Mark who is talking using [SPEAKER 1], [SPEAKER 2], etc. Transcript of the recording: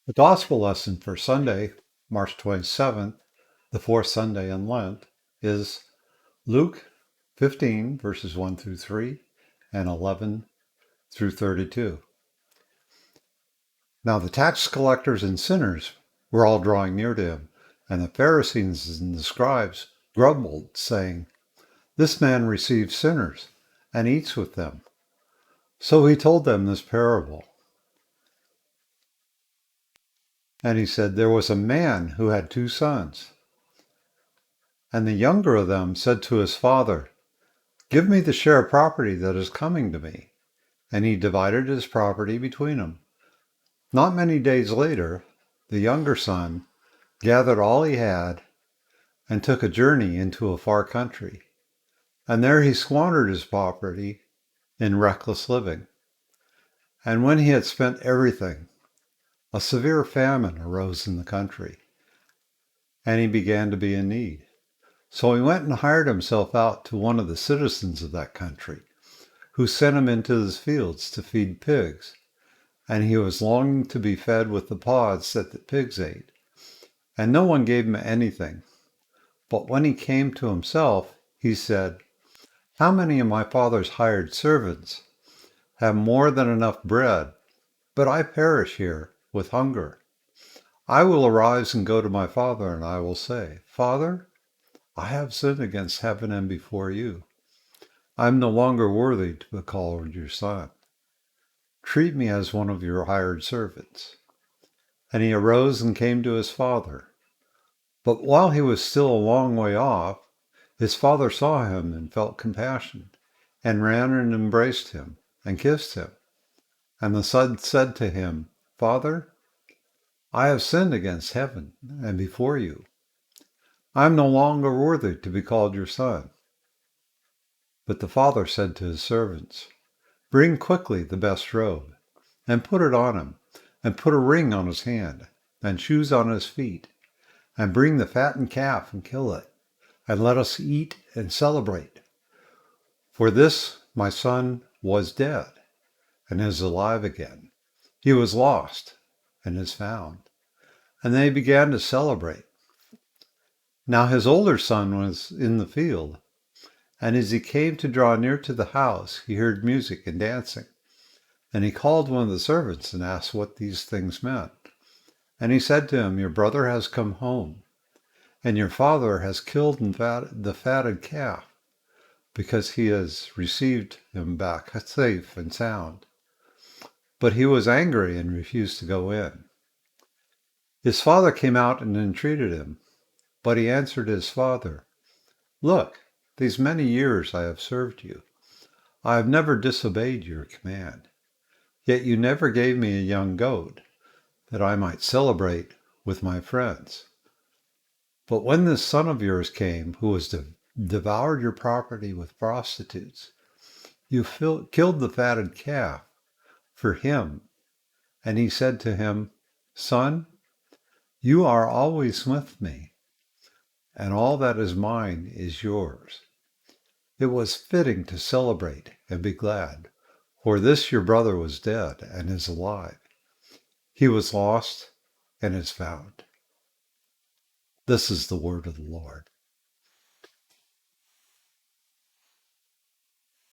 [SPEAKER 1] The Gospel lesson for Sunday, March 27th, the fourth Sunday in Lent, is Luke 15, verses 1 through 3 and 11 through 32. Now the tax collectors and sinners were all drawing near to him, and the Pharisees and the scribes grumbled, saying, "This man receives sinners and eats with them." So he told them this parable. And he said, "There was a man who had 2 sons. And the younger of them said to his father, 'Give me the share of property that is coming to me.' And he divided his property between them. Not many days later, the younger son gathered all he had and took a journey into a far country. And there he squandered his property in reckless living. And when he had spent everything, a severe famine arose in the country, and he began to be in need. So he went and hired himself out to one of the citizens of that country, who sent him into his fields to feed pigs. And he was longing to be fed with the pods that the pigs ate. And no one gave him anything. But when he came to himself, he said, 'How many of my father's hired servants have more than enough bread, but I perish here with hunger? I will arise and go to my father, and I will say, Father, I have sinned against heaven and before you. I am no longer worthy to be called your son. Treat me as one of your hired servants.' And he arose and came to his father. But while he was still a long way off, his father saw him and felt compassion, and ran and embraced him and kissed him. And the son said to him, 'Father, I have sinned against heaven and before you. I am no longer worthy to be called your son.' But the father said to his servants, 'Bring quickly the best robe, and put it on him, and put a ring on his hand, and shoes on his feet, and bring the fattened calf and kill it, and let us eat and celebrate. For this my son was dead, and is alive again. He was lost, and is found.' And they began to celebrate. Now his older son was in the field, and as he came to draw near to the house, he heard music and dancing. And he called one of the servants and asked what these things meant. And he said to him, 'Your brother has come home, and your father has killed the fatted calf, because he has received him back safe and sound.' But he was angry and refused to go in. His father came out and entreated him. But he answered his father, 'Look, these many years I have served you. I have never disobeyed your command. Yet you never gave me a young goat, that I might celebrate with my friends. But when this son of yours came, who has devoured your property with prostitutes, you killed the fatted calf for him.' And he said to him, 'Son, you are always with me, and all that is mine is yours. It was fitting to celebrate and be glad, for this your brother was dead and is alive. He was lost and is found.' This is the word of the Lord."